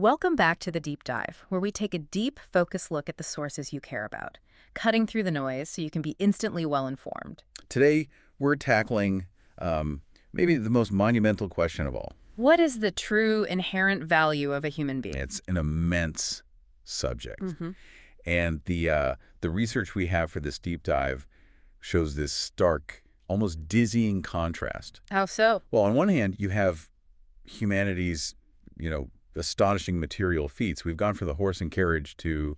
Welcome back to the Deep Dive, where we take a deep, focused look at the sources you care about, cutting through the noise so you can be instantly well-informed. Today, we're tackling maybe the most monumental question of all. What is the true inherent value of a human being? It's an immense subject. Mm-hmm. And the research we have for this deep dive shows this stark, almost dizzying contrast. How so? Well, on one hand, you have humanity's, astonishing material feats. We've gone from the horse and carriage to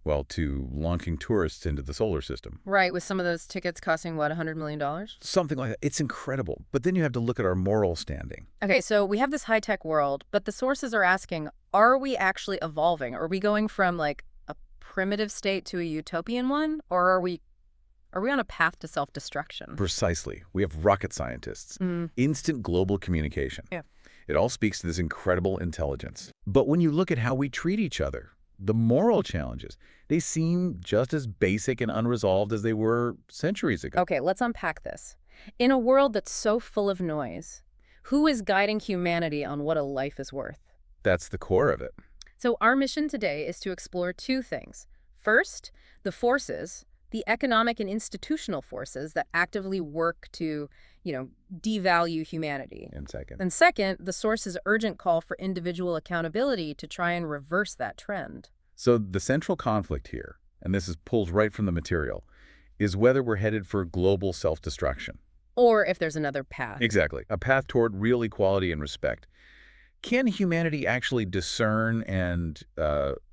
launching tourists into the solar system. Right, with some of those tickets costing, what, $100 million? Something like that. It's incredible. But then you have to look at our moral standing. Okay, so we have this high-tech world, but the sources are asking, are we actually evolving? Are we going from, like, a primitive state to a utopian one? Or are we on a path to self-destruction? Precisely. We have rocket scientists, instant global communication. Yeah. It all speaks to this incredible intelligence. But when you look at how we treat each other, the moral challenges, they seem just as basic and unresolved as they were centuries ago. Okay, let's unpack this. In a world that's so full of noise, who is guiding humanity on what a life is worth? That's the core of it. So our mission today is to explore two things. First, the forces, the economic and institutional forces that actively work to, devalue humanity. And second. And second, the source's urgent call for individual accountability to try and reverse that trend. So the central conflict here, and this is pulled right from the material, is whether we're headed for global self-destruction. Or if there's another path. Exactly. A path toward real equality and respect. Can humanity actually discern and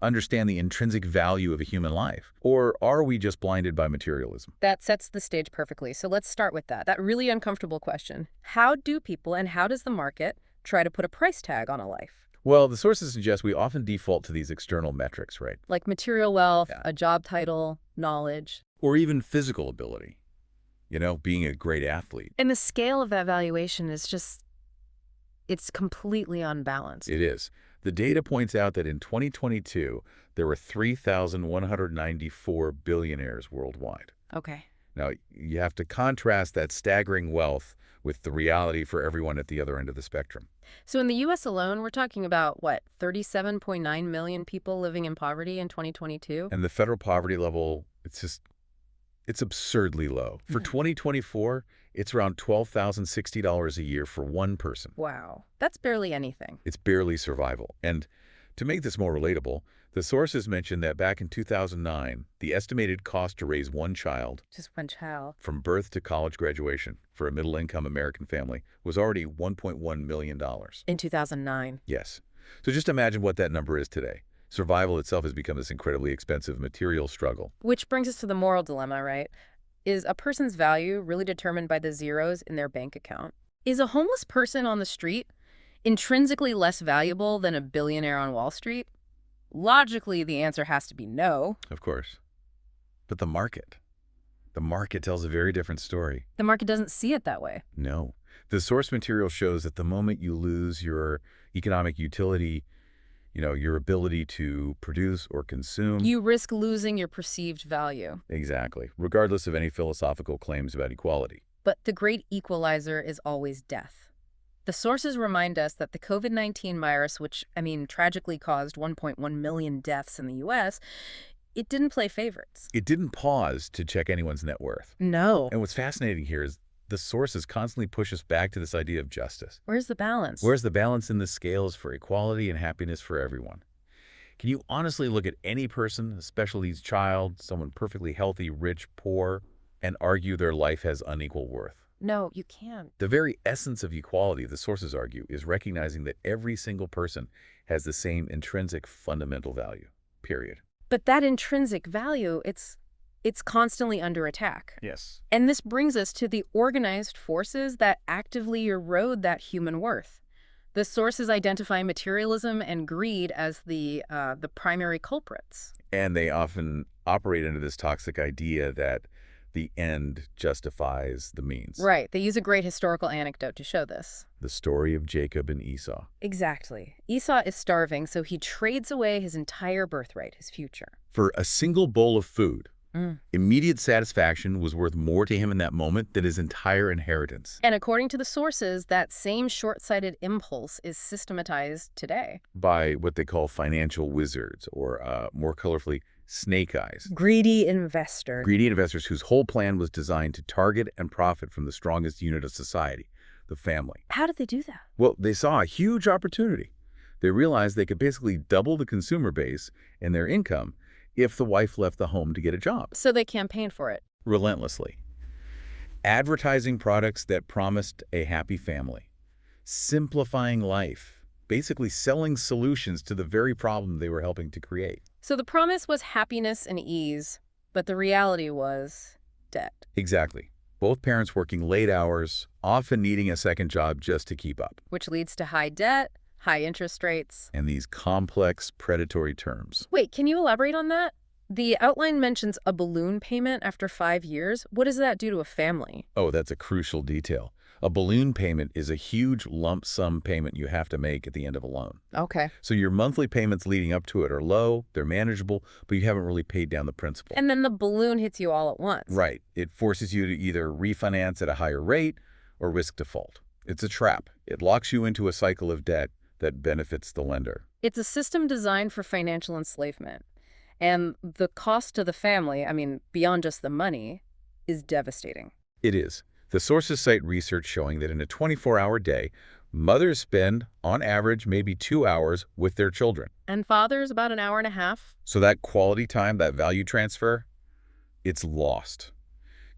understand the intrinsic value of a human life? Or are we just blinded by materialism? That sets the stage perfectly. So let's start with that really uncomfortable question. How do people and how does the market try to put a price tag on a life? Well, the sources suggest we often default to these external metrics, right? Like material wealth, Yeah. a job title, knowledge. Or even physical ability. Being a great athlete. And the scale of that valuation is it's completely unbalanced. It is. The data points out that in 2022, there were 3,194 billionaires worldwide. Okay. Now, you have to contrast that staggering wealth with the reality for everyone at the other end of the spectrum. So in the U.S. alone, we're talking about, 37.9 million people living in poverty in 2022? And the federal poverty level, it's absurdly low. For 2024, it's around $12,060 a year for one person. Wow. That's barely anything. It's barely survival. And to make this more relatable, the sources mentioned that back in 2009, the estimated cost to raise one child, Just one child. from birth to college graduation, for a middle-income American family was already $1.1 million. In 2009. Yes. So just imagine what that number is today. Survival itself has become this incredibly expensive material struggle. Which brings us to the moral dilemma, right? Is a person's value really determined by the zeros in their bank account? Is a homeless person on the street intrinsically less valuable than a billionaire on Wall Street? Logically, the answer has to be no. Of course. But the market tells a very different story. The market doesn't see it that way. No. The source material shows that the moment you lose your economic utility, your ability to produce or consume. You risk losing your perceived value. Exactly, regardless of any philosophical claims about equality. But the great equalizer is always death. The sources remind us that the COVID-19 virus, which, tragically caused 1.1 million deaths in the U.S., it didn't play favorites. It didn't pause to check anyone's net worth. No. And what's fascinating here is the sources constantly push us back to this idea of justice. Where's the balance? Where's the balance in the scales for equality and happiness for everyone? Can you honestly look at any person, especially a child, someone perfectly healthy, rich, poor, and argue their life has unequal worth? No, you can't. The very essence of equality, the sources argue, is recognizing that every single person has the same intrinsic fundamental value, period. But that intrinsic value, it's constantly under attack. Yes. And this brings us to the organized forces that actively erode that human worth. The sources identify materialism and greed as the primary culprits. And they often operate under this toxic idea that the end justifies the means. Right. They use a great historical anecdote to show this. The story of Jacob and Esau. Exactly. Esau is starving, so he trades away his entire birthright, his future. For a single bowl of food. Mm. Immediate satisfaction was worth more to him in that moment than his entire inheritance. And according to the sources, that same short-sighted impulse is systematized today. By what they call financial wizards, or more colorfully, snake eyes. Greedy investors. Greedy investors whose whole plan was designed to target and profit from the strongest unit of society, the family. How did they do that? Well, they saw a huge opportunity. They realized they could basically double the consumer base and their income if the wife left the home to get a job. So they campaigned for it. Relentlessly. Advertising products that promised a happy family. Simplifying life. Basically selling solutions to the very problem they were helping to create. So the promise was happiness and ease, but the reality was debt. Exactly. Both parents working late hours, often needing a second job just to keep up. Which leads to high debt, high interest rates. And these complex predatory terms. Wait, can you elaborate on that? The outline mentions a balloon payment after 5 years. What does that do to a family? Oh, that's a crucial detail. A balloon payment is a huge lump sum payment you have to make at the end of a loan. Okay. So your monthly payments leading up to it are low, they're manageable, but you haven't really paid down the principal. And then the balloon hits you all at once. Right. It forces you to either refinance at a higher rate or risk default. It's a trap. It locks you into a cycle of debt that benefits the lender. It's a system designed for financial enslavement. And the cost to the family, I mean, beyond just the money, is devastating. It is. The sources cite research showing that in a 24-hour day, mothers spend, on average, maybe 2 hours with their children. And fathers, about an hour and a half. So that quality time, that value transfer, it's lost.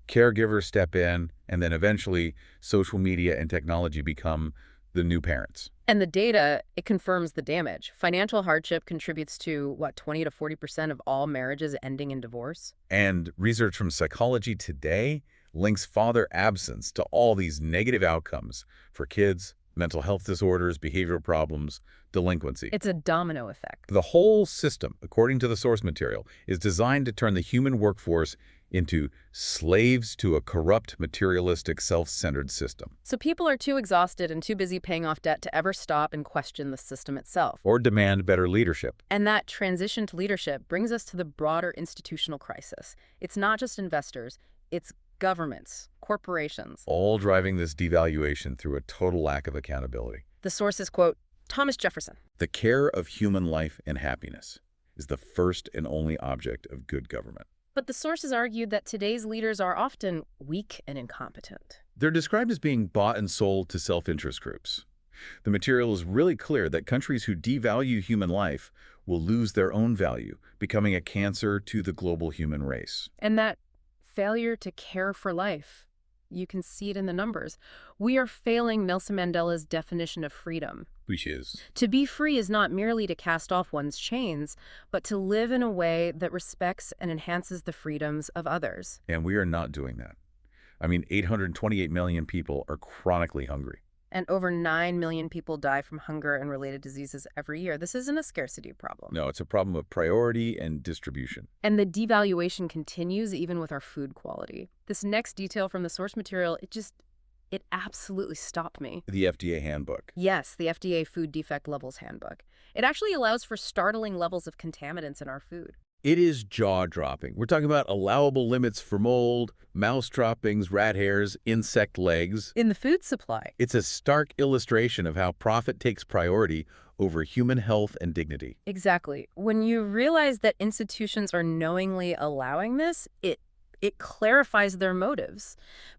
Caregivers step in, and then eventually social media and technology become the new parents. And the data, it confirms the damage. Financial hardship contributes to, 20 to 40% of all marriages ending in divorce? And research from Psychology Today links father absence to all these negative outcomes for kids, mental health disorders, behavioral problems, delinquency. It's a domino effect. The whole system, according to the source material, is designed to turn the human workforce into slaves to a corrupt, materialistic, self-centered system. So people are too exhausted and too busy paying off debt to ever stop and question the system itself. Or demand better leadership. And that transition to leadership brings us to the broader institutional crisis. It's not just investors, it's governments, corporations. All driving this devaluation through a total lack of accountability. The sources quote Thomas Jefferson. The care of human life and happiness is the first and only object of good government. But the sources argued that today's leaders are often weak and incompetent. They're described as being bought and sold to self-interest groups. The material is really clear that countries who devalue human life will lose their own value, becoming a cancer to the global human race. And that failure to care for life, you can see it in the numbers. We are failing Nelson Mandela's definition of freedom. Which is? To be free is not merely to cast off one's chains, but to live in a way that respects and enhances the freedoms of others. And we are not doing that. I mean, 828 million people are chronically hungry. And over 9 million people die from hunger and related diseases every year. This isn't a scarcity problem. No, it's a problem of priority and distribution. And the devaluation continues even with our food quality. This next detail from the source material, it absolutely stopped me. The FDA handbook. Yes, the FDA Food Defect Levels Handbook. It actually allows for startling levels of contaminants in our food. It is jaw-dropping. We're talking about allowable limits for mold, mouse droppings, rat hairs, insect legs. In the food supply. It's a stark illustration of how profit takes priority over human health and dignity. Exactly. When you realize that institutions are knowingly allowing this, it clarifies their motives.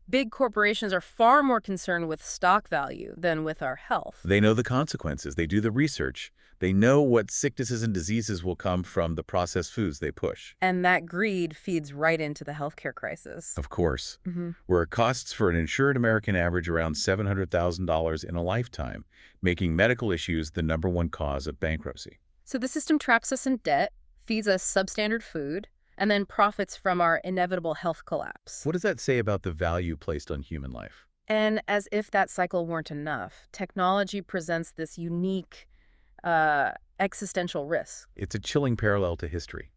Big corporations are far more concerned with stock value than with our health. They know the consequences. They do the research. They know what sicknesses and diseases will come from the processed foods they push. And that greed feeds right into the healthcare crisis. Of course. Where it costs for an insured American average around $700,000 in a lifetime, making medical issues the #1 cause of bankruptcy. So the system traps us in debt, feeds us substandard food, and then profits from our inevitable health collapse. What does that say about the value placed on human life? And as if that cycle weren't enough, technology presents this unique existential risk. It's a chilling parallel to history.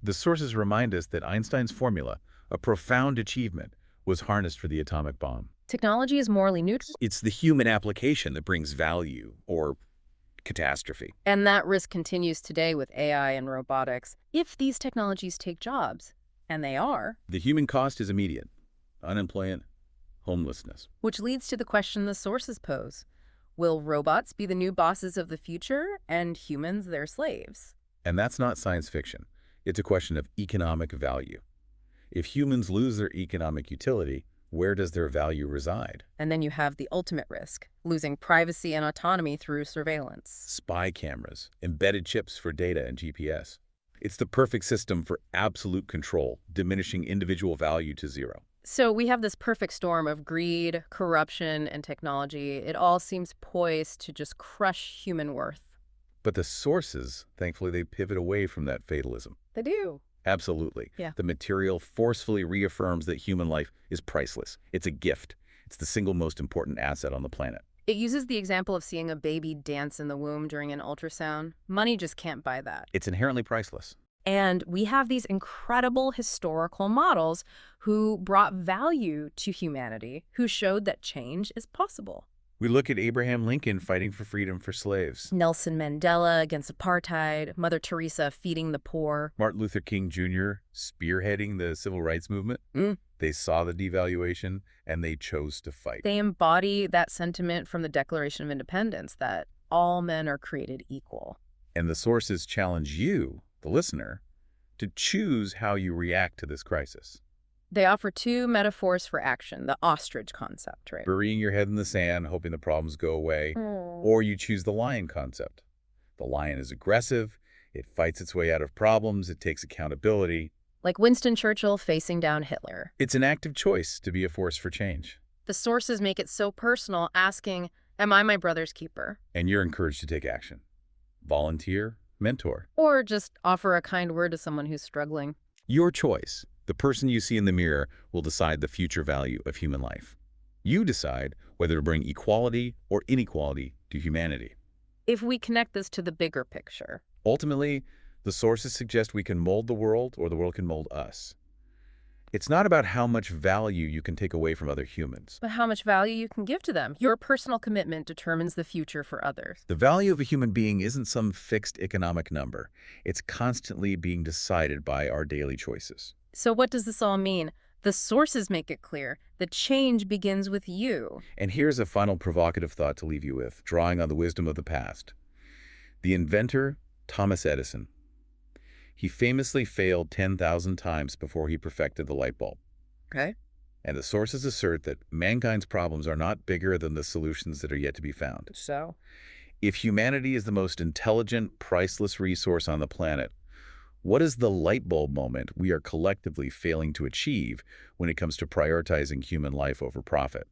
The sources remind us that Einstein's formula, a profound achievement, was harnessed for the atomic bomb. Technology is morally neutral. It's the human application that brings value or catastrophe. And that risk continues today with AI and robotics. If these technologies take jobs, And they are. The human cost is immediate: unemployment, homelessness. Which leads to the question the sources pose. Will robots be the new bosses of the future and humans their slaves? And that's not science fiction. It's a question of economic value. If humans lose their economic utility, where does their value reside? And then you have the ultimate risk, losing privacy and autonomy through surveillance. Spy cameras, embedded chips for data and GPS. It's the perfect system for absolute control, diminishing individual value to zero. So we have this perfect storm of greed, corruption, and technology. It all seems poised to just crush human worth. But the sources, thankfully, they pivot away from that fatalism. They do. Absolutely. Yeah. The material forcefully reaffirms that human life is priceless. It's a gift. It's the single most important asset on the planet. It uses the example of seeing a baby dance in the womb during an ultrasound. Money just can't buy that. It's inherently priceless. And we have these incredible historical models who brought value to humanity, who showed that change is possible. We look at Abraham Lincoln fighting for freedom for slaves, Nelson Mandela against apartheid, Mother Teresa feeding the poor. Martin Luther King Jr. spearheading the civil rights movement. They saw the devaluation and they chose to fight. They embody that sentiment from the Declaration of Independence that all men are created equal. And the sources challenge you, the listener, to choose how you react to this crisis. They offer two metaphors for action, the ostrich concept, right? Burying your head in the sand, hoping the problems go away, or you choose the lion concept. The lion is aggressive, it fights its way out of problems, it takes accountability. Like Winston Churchill facing down Hitler. It's an active choice to be a force for change. The sources make it so personal, asking, am I my brother's keeper? And you're encouraged to take action. Volunteer, mentor. Or just offer a kind word to someone who's struggling. Your choice. The person you see in the mirror will decide the future value of human life. You decide whether to bring equality or inequality to humanity. If we connect this to the bigger picture. Ultimately, the sources suggest we can mold the world or the world can mold us. It's not about how much value you can take away from other humans. But how much value you can give to them. Your personal commitment determines the future for others. The value of a human being isn't some fixed economic number. It's constantly being decided by our daily choices. So what does this all mean? The sources make it clear. The change begins with you. And here's a final provocative thought to leave you with, drawing on the wisdom of the past. The inventor, Thomas Edison. He famously failed 10,000 times before he perfected the light bulb. Okay. And the sources assert that mankind's problems are not bigger than the solutions that are yet to be found. So? If humanity is the most intelligent, priceless resource on the planet, what is the light bulb moment we are collectively failing to achieve when it comes to prioritizing human life over profit?